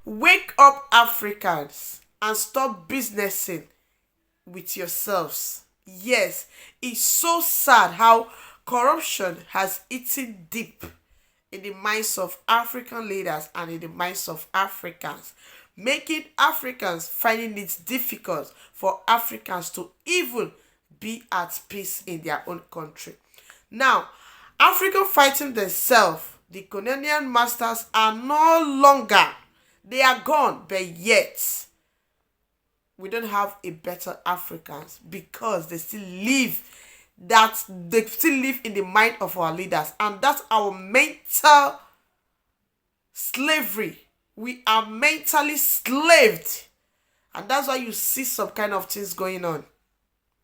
Wake up, Africans, and stop businessing with yourselves. Yes, it's so sad how corruption has eaten deep in the minds of African leaders and in the minds of Africans, making Africans finding it difficult for Africans to even be at peace in their own country. Now, Africa fighting themselves, the colonial masters are no longer, they are gone, but yet we don't have a better Africans because they still live in the mind of our leaders, and that's our mental slavery. We are mentally slaved, and that's why you see some kind of things going on.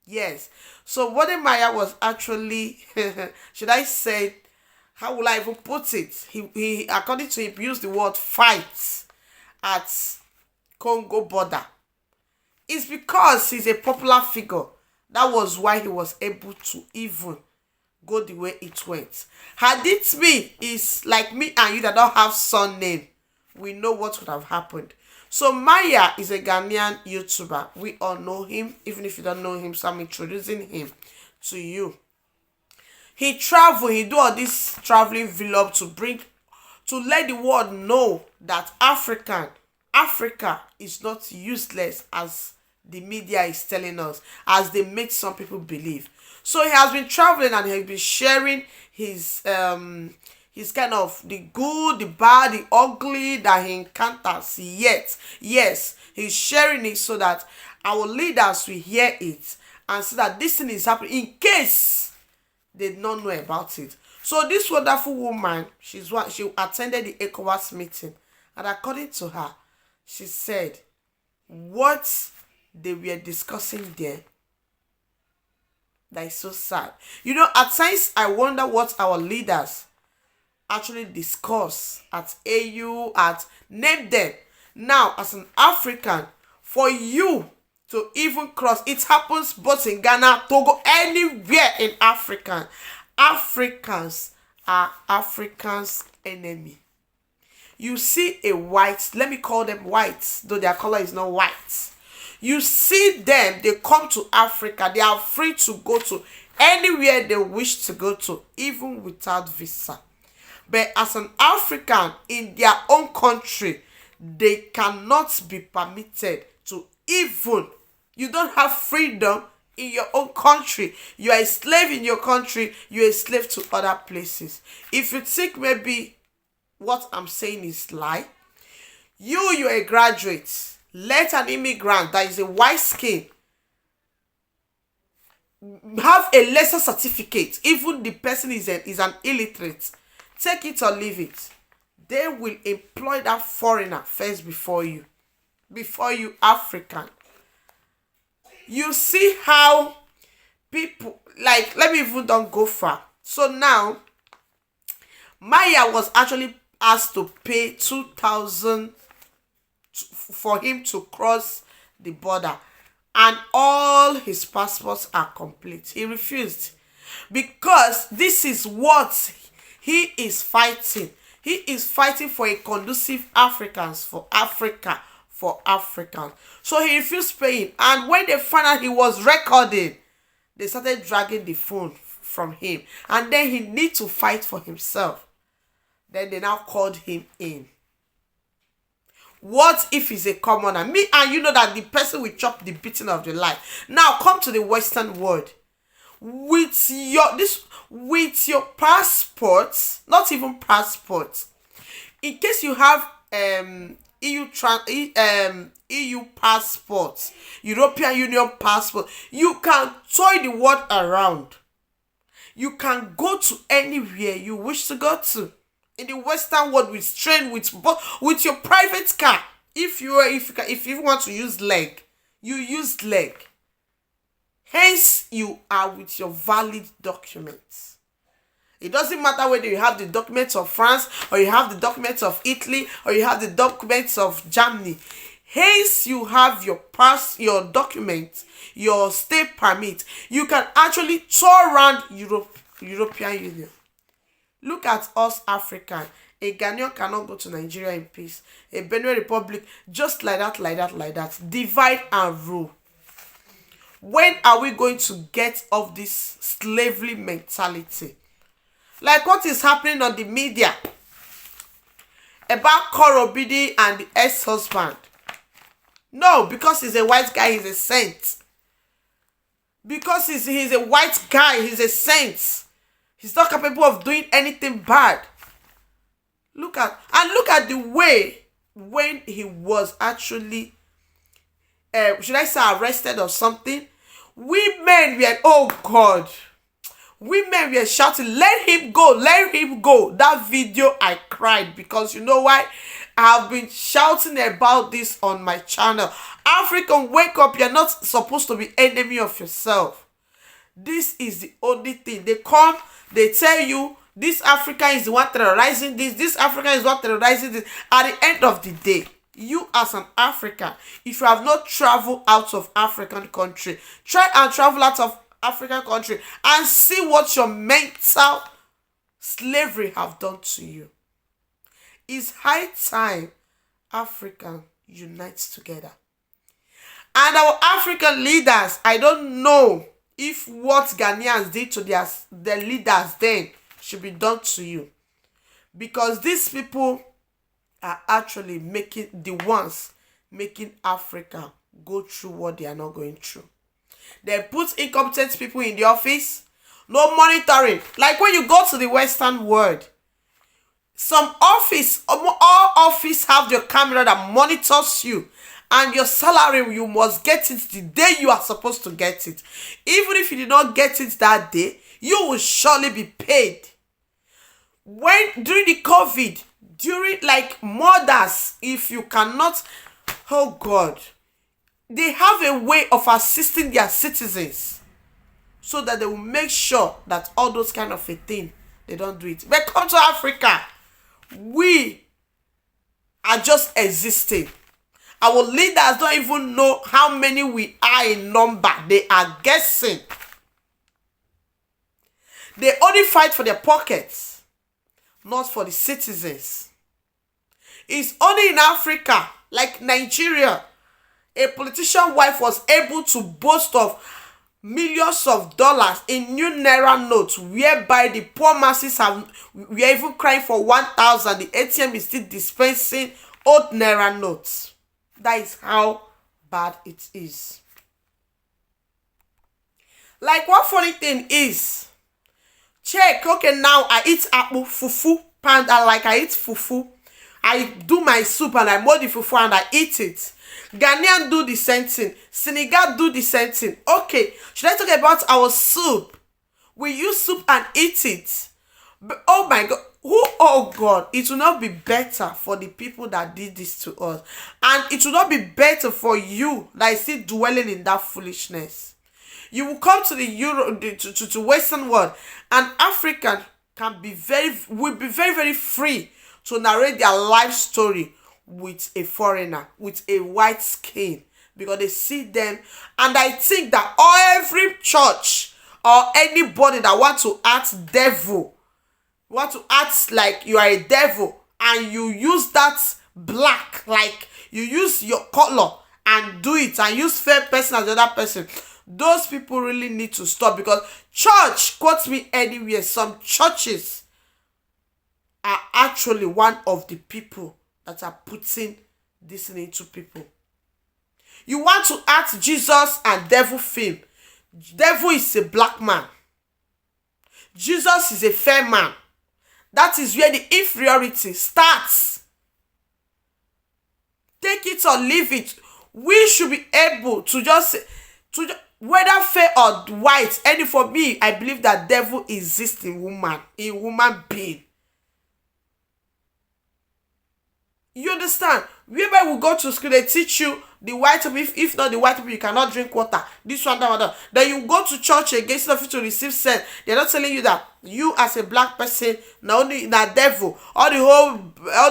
Yes. So Wode was actually, should I say, how will I even put it? He according to him, used the word fight at Congo border. It's because he's a popular figure. That was why he was able to even go the way it went. Had it been is like me and you that don't have son name, we know what would have happened. So Maya is a Ghanaian YouTuber. We all know him, even if you don't know him, so I'm introducing him to you. He do all this traveling vlog to let the world know that Africa is not useless as the media is telling us, as they make some people believe. So he has been traveling and he has been sharing his kind of the good, the bad, the ugly that he encounters. Yet, yes, he's sharing it so that our leaders will hear it and so that this thing is happening in case they did not know about it. So this wonderful woman, she attended the ECOWAS meeting, and according to her, she said what they were discussing there, that is so sad. You know, at times I wonder what our leaders actually discuss at AU, at name them. Now, as an African, for you to even cross, it happens both in Ghana, Togo, anywhere in Africa. Africans are Africans' enemy. You see a white, let me call them whites, though their color is not white. You see them, they come to Africa, they are free to go to anywhere they wish to go to, even without visa. But as an African in their own country, they cannot be permitted to even, you don't have freedom in your own country. You are a slave in your country, you are a slave to other places. If you think maybe what I'm saying is lie, you're a graduate. Let an immigrant that is a white skin have a lesser certificate, even the person is an illiterate, take it or leave it. They will employ that foreigner first before you African. You see how people, like, let me even don't go far. So now Maya was actually asked to pay 2,000 for him to cross the border, and all his passports are complete. He refused because this is what he is fighting. He is fighting for a conducive Africans, for Africa, for Africans. So he refused paying, and when they found out he was recording, they started dragging the phone from him, and then he need to fight for himself. Then they now called him in. What if he's a commoner? Me and you know that the person will chop the beating of the life. Now come to the Western world. With your passports, not even passports. In case you have EU passports, European Union passport, you can toy the world around. You can go to anywhere you wish to go to. In the Western world, with train, with your private car. If you want to use leg, you use leg. Hence, you are with your valid documents. It doesn't matter whether you have the documents of France, or you have the documents of Italy, or you have the documents of Germany. Hence, you have your documents, your stay permit. You can actually tour around European Union. Look at us Africans. A Ghanaian cannot go to Nigeria in peace. A Benin Republic, just like that, like that, like that. Divide and rule. When are we going to get off this slavery mentality? Like what is happening on the media about Korobidi and the ex-husband. No, because he's a white guy, he's a saint. Because he's a white guy, he's a saint. He's not capable of doing anything bad. Look at the way when he was actually, should I say arrested or something? Women were, oh God. Women were shouting, let him go, let him go. That video, I cried because you know why? I've been shouting about this on my channel. African, wake up. You're not supposed to be enemy of yourself. This is the only thing. They come, they tell you, this Africa is the one terrorizing this. This Africa is what terrorizing this. At the end of the day, you as an African, if you have not traveled out of African country, try and travel out of African country and see what your mental slavery have done to you. It's high time Africa unites together. And our African leaders, I don't know if what Ghanaians did to their leaders then should be done to you. Because these people are actually the ones making Africa go through what they are not going through. They put incompetent people in the office, no monitoring. Like when you go to the Western world, some office, all office have your camera that monitors you, and your salary, you must get it the day you are supposed to get it. Even if you did not get it that day, you will surely be paid. During the COVID, during like mothers, if you cannot, oh God, they have a way of assisting their citizens so that they will make sure that all those kind of a thing, they don't do it. But come to Africa, we are just existing. Our leaders don't even know how many we are in number. They are guessing. They only fight for their pockets, not for the citizens. It's only in Africa, like Nigeria, a politician's wife was able to boast of millions of dollars in new naira notes, whereby the poor masses we are even crying for 1,000. The ATM is still dispensing old naira notes. That is how bad it is. Like, what funny thing is, check, okay, now I eat apple, fufu, panda, like I eat fufu. I do my soup and I mold the fufu and I eat it. Ghanaian do the same thing. Senegal do the same thing. Okay, should I talk about our soup? We use soup and eat it. But, oh my God. Oh God, it will not be better for the people that did this to us. And it will not be better for you that is still dwelling in that foolishness. You will come to the Western world, and African will be very, very free to narrate their life story with a foreigner, with a white skin, because they see them. And I think that every church or anybody that wants to act devil, want to act like you are a devil, and you use that black, like you use your color and do it, and use fair person as the other person, those people really need to stop. Because church, quote me anywhere, some churches are actually one of the people that are putting this into people. You want to act Jesus and devil film. Devil is a black man. Jesus is a fair man. That is where the inferiority starts. Take it or leave it. We should be able to just whether fair or white. And for me, I believe that devil exists in human being. You understand? Whereby we go to school, they teach you the white people. If not the white people, you cannot drink water. This one, that one, that. Then you go to church again, instead of you to receive sense. They're not telling you that you as a black person, not only that devil, all the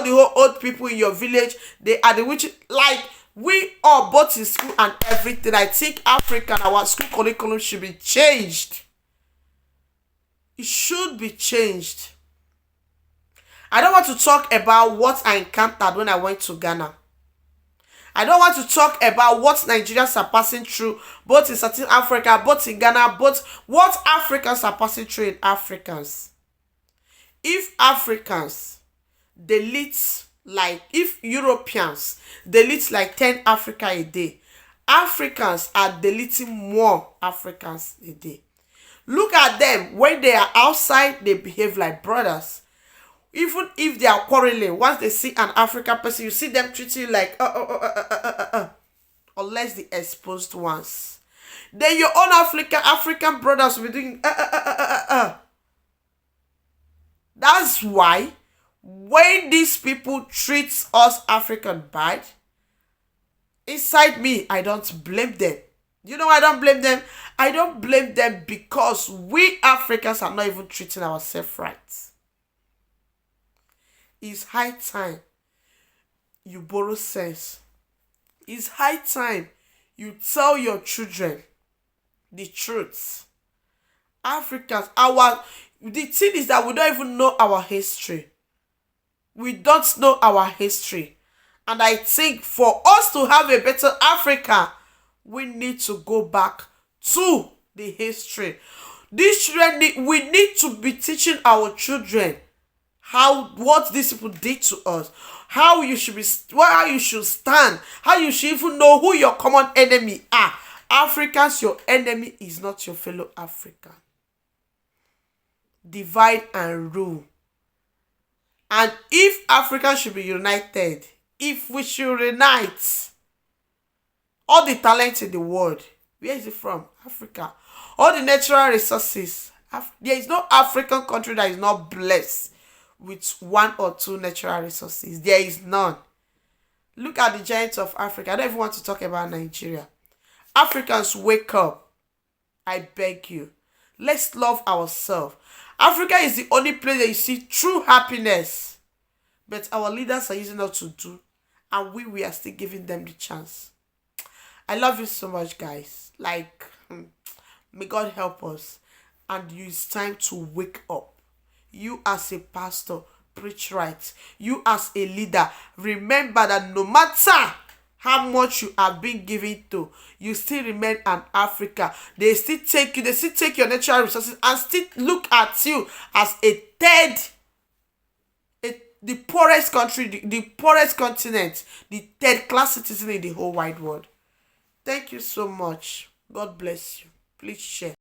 whole old people in your village, they are the witches. Like, we are both in school and everything. I think African, our school curriculum should be changed. It should be changed. I don't want to talk about what I encountered when I went to Ghana. I don't want to talk about what Nigerians are passing through, both in Southern Africa, both in Ghana, both what Africans are passing through in Africans. If Africans delete, like, if Europeans delete like 10 Africa a day, Africans are deleting more Africans a day. Look at them. When they are outside, they behave like brothers. Even if they are quarreling, once they see an African person, you see them treating you like unless the exposed ones. Then your own African brothers will be doing That's why when these people treat us African bad, inside me, I don't blame them. You know why I don't blame them? I don't blame them because we Africans are not even treating ourselves right. It's high time you borrow sense. It's high time you tell your children the truth. Africans, the thing is that we don't even know our history. We don't know our history. And I think for us to have a better Africa, we need to go back to the history. These children, we need to be teaching our children what these people did to us, how you should stand, how you should even know who your common enemy are. Africans, your enemy is not your fellow African. Divide and rule. And if Africa should be united, if we should unite, all the talent in the world, where is it from? Africa. All the natural resources. There is no African country that is not blessed with one or two natural resources. There is none. Look at the giants of Africa. I don't even want to talk about Nigeria. Africans, wake up. I beg you. Let's love ourselves. Africa is the only place that you see true happiness. But our leaders are using us to do. And we are still giving them the chance. I love you so much, guys. Like, may God help us. And it's time to wake up. You as a pastor, preach right. You as a leader, remember that no matter how much you have been given to, you still remain an Africa. They still take you, they still take your natural resources and still look at you as a third, the poorest country, the poorest continent, the third class citizen in the whole wide world. Thank you so much. God bless you. Please share.